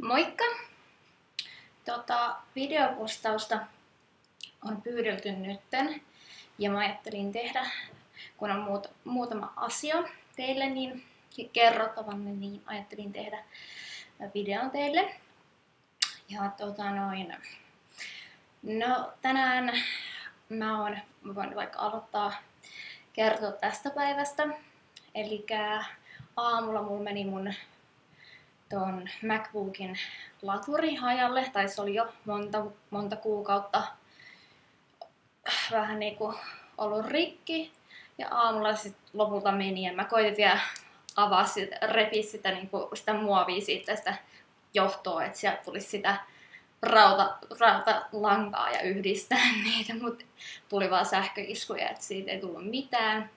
Moikka! Videopostausta on pyydelty nytten ja mä ajattelin tehdä, kun on muutama asia teille niin kerrottavanne, niin ajattelin tehdä videon teille. Ja no tänään mä voin vaikka aloittaa kertoa tästä päivästä. Elikkä aamulla mulla meni mun ton MacBookin laturi hajalle, tai se oli jo monta kuukautta vähän niinku ollut rikki. Ja aamulla sit lopulta meni ja mä koitin vielä repiä sitä muovia siitä sitä johtoa, että sieltä tulisi sitä rautalankaa ja yhdistää niitä, mutta tuli vaan sähköiskuja, että siitä ei tullut mitään.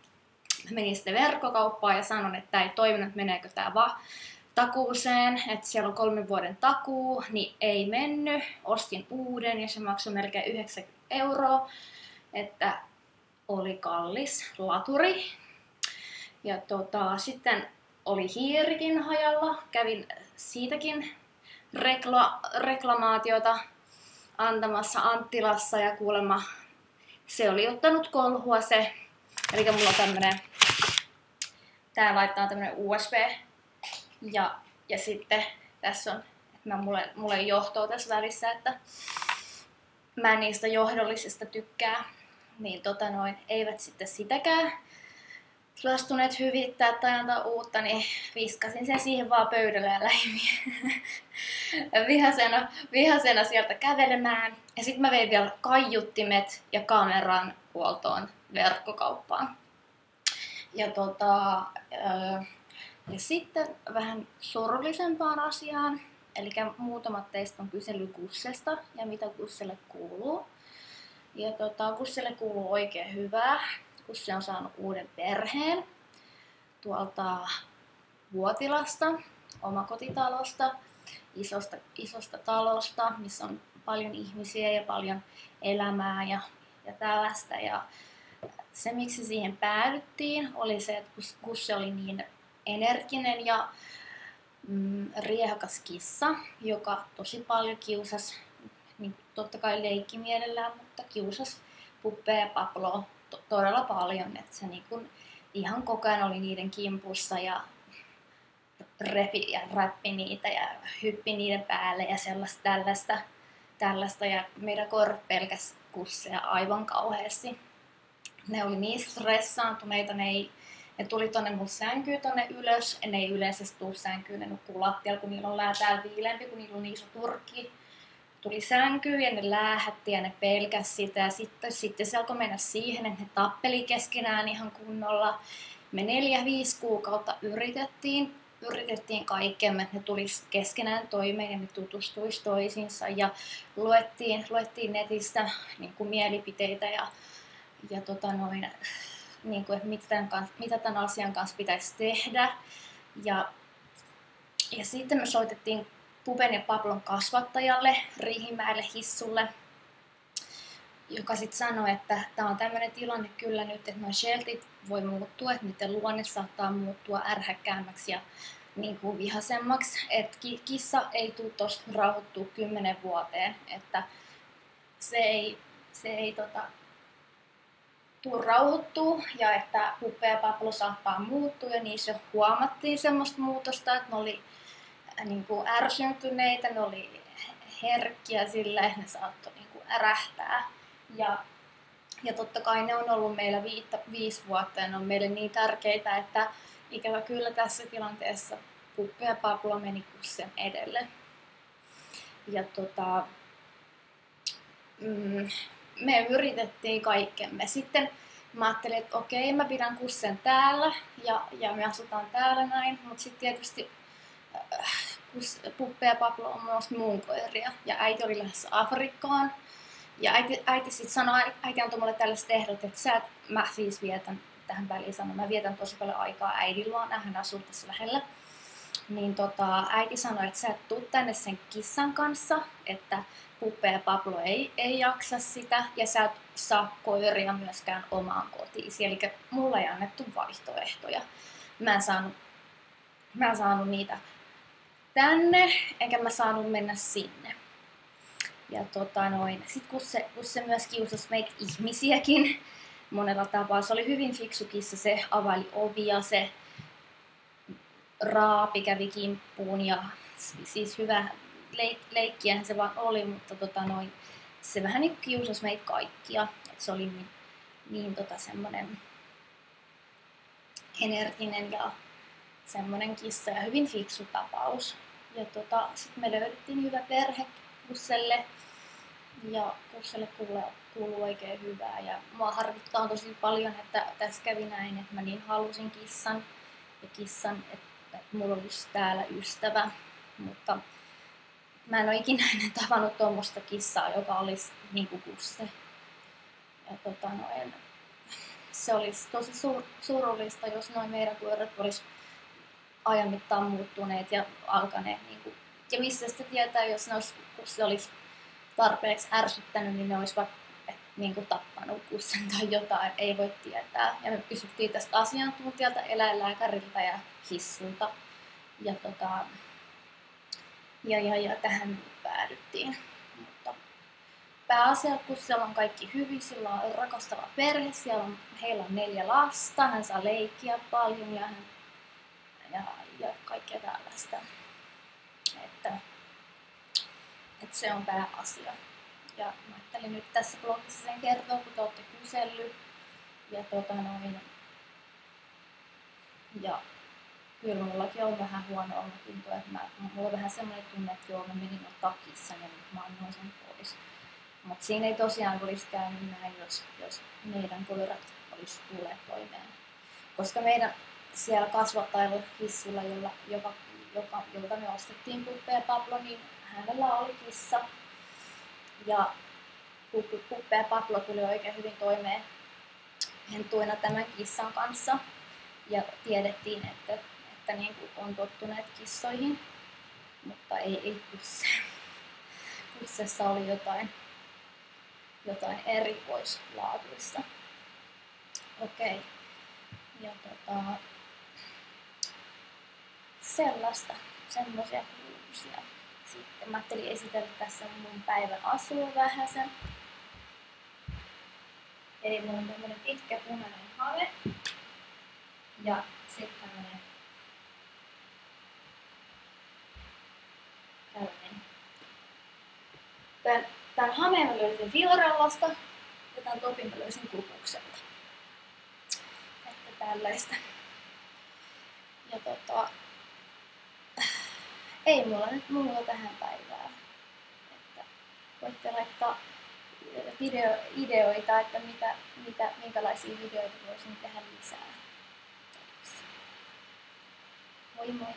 Mä menin sitten verkkokauppaan ja sanon, että tää ei toiminut, meneekö tää vaan takuuseen, että siellä on 3 vuoden takuu, niin ei mennyt. Ostin uuden ja se maksoi melkein 90 €, että oli kallis laturi. Ja sitten oli hiirikin hajalla, kävin siitäkin reklamaatiota antamassa Anttilassa ja kuulemma se oli ottanut kolhua se. Eli mulla on tää laittaa tämmönen USB ja sitten tässä on, mulla ei johtoa tässä välissä, että mä en niistä johdollisista tykkää, niin eivät sitten sitäkään suostuneet hyvittää tai antaa uutta, niin viskasin sen siihen vaan pöydälle ja lähdin vihasena sieltä kävelemään. Ja sitten mä vein vielä kaiuttimet ja kameran huoltoon verkkokauppaan. Ja sitten vähän surullisempaan asiaan, eli muutamat teistä on kysellyt Gussesta ja mitä Gusselle kuuluu. Ja Gusselle kuuluu oikein hyvää. Gusse on saanut uuden perheen tuolta Vuotilasta, omakotitalosta, isosta talosta, missä on paljon ihmisiä ja paljon elämää ja tällaista. Ja se, miksi siihen päädyttiin, oli se, että Gusse oli niin energinen ja riehakas kissa, joka tosi paljon kiusasi, niin totta kai leikkimielellään, mutta kiusasi Puppea ja Pabloa todella paljon, että se ihan koko ajan oli niiden kimpussa ja repi ja räppi niitä ja hyppi niiden päälle ja sellaista tällaista ja meidän korvat pelkäs Gussea aivan kauheasti. Ne oli niin stressaantuneita, ne tuli tonne mun sänkyyn tonne ylös. Ne ei yleensä tuu sänkyyn, ne nukkuu lattialla, kun niillä on täällä viileämpi, kun niillä on niin iso turkki. Tuli sänkyyn ja ne läähätti ja ne pelkäs sitä. Ja sitten se alkoi mennä siihen, että ne tappeli keskenään ihan kunnolla. Me 4-5 kuukautta yritettiin kaikkemme, että ne tulisi keskenään toimeen ja ne tutustuisi toisiinsa. Ja luettiin netistä niin kuin mielipiteitä niin kuin, että mitä tämän asian kanssa pitäisi tehdä. Ja sitten me soitettiin Pupen ja Pablon kasvattajalle, Riihimäelle Hissulle, joka sitten sanoi, että tämä on tämmöinen tilanne kyllä nyt, että nuo sheltit voi muuttua, että niiden luonne saattaa muuttua ärhäkkäämmäksi ja niin kuin vihasemmaksi. Että kissa ei tule tuosta rauhoittua 10 vuoteen, että se ei tuu rauhoittuu ja että Puppe ja Pablo saattaa muuttua ja niissä huomattiin semmoista muutosta, että ne oli niin kuin ärsyntyneitä, ne oli herkkiä sillä, että ne saattoi niin kuin ärähtää. Ja totta kai ne on ollut meillä 5 vuotta ja ne on meille niin tärkeitä, että ikävä kyllä tässä tilanteessa Puppe ja Pablo meni Gussen edelle. Ja me yritettiin kaikkemme. Sitten mä ajattelin, että okei, mä pidän Gussen täällä ja me asutaan täällä näin, mutta sitten tietysti Puppe ja Pablo on myös muun koiria ja äiti oli lähdössä Afrikkaan. Ja äiti sitten sanoi, äiti antoi mulle tällaiset ehdot, että mä siis vietän tähän väliin sanoa, mä vietän tosi paljon aikaa äidin luona, hän asuu tässä lähellä. Niin äiti sanoi, että sä et tuu tänne sen kissan kanssa, että Puppe ja Pablo ei jaksa sitä ja sä et saa koiria myöskään omaan kotiisi. Eli mulla ei annettu vaihtoehtoja. Mä en saanut niitä tänne, enkä mä saanut mennä sinne. Ja sit kun se myös kiusasi meitä ihmisiäkin monella tapaa, se oli hyvin fiksu kissa, se availi ovia, se raapi kävi kimppuun ja siis hyvä leikkiähän se vaan oli, mutta se vähän niin kiusasi meitä kaikkia. Et se oli niin semmonen energinen ja semmonen kissa ja hyvin fiksu tapaus. Ja sitten me löydettiin hyvä perhe Kusselle ja Kusselle kuuluu oikein hyvää. Ja mua harvittaa tosi paljon, että tässä kävi näin, että mä niin halusin kissan, että mulla olisi täällä ystävä. Mutta mä en ole ikinä ennen tavannut tuommoista kissaa, joka olisi niin kuin Kusse. Ja se olisi tosi surullista, jos noin meidän koirat olisi ajan mittaan muuttuneet ja alkaneet. Niin kuin, ja mistä sitä tietää, jos se olisi tarpeeksi ärsyttänyt, niin ne olisi vaikka niin kuin tappanut kussen tai jotain, ei voi tietää. Ja me kysyttiin tästä asiantuntijalta, eläinlääkäriltä ja hissulta. Ja tähän päädyttiin. Mutta pääasiassa, kun siellä on kaikki hyvin, sillä on rakastava perhe, heillä on 4 lasta, hän saa leikkiä paljon ja kaikkea tällaista. Että se on pääasia. Ja mä ajattelin nyt tässä blogissa sen kertoa, kun te olette kysellyt. Ja kyllä mullakin on vähän huono omatunto, että mulla on vähän semmoinen tunne, että joo, mä menin ottaa kissan ja nyt mä annoin sen pois. Mutta siinä ei tosiaan olisi käynyt näin, jos meidän koirat olisi tulleet toimeen. Koska meidän siellä kasvattajalla hissulla, jolta me ostettiin Puppe ja Pablo, niin hänellä oli kissa. Ja Puppe ja Pablo tuli oikein hyvin toimeen hentuina tämän kissan kanssa. Ja tiedettiin, että niin kuin on tottuneet kissoihin, mutta ei Kussessa oli jotain erikoislaatuista. Okei. Ja semmoisia kuuluisia. Sitten mä ajattelin esitellä tässä mun päivän asua vähäsen. Eli mulla on tämmönen pitkä punainen hame. Ja sitten tämmönen Tän hameen mä löysin Fiorellasta ja tän topin mä löysin Klupukselta. Että tällaista. Ja ei mulla nyt muuta tähän päivään. Että voitte laittaa ideoita, että minkälaisia videoita voisin tehdä lisää. Moi moi!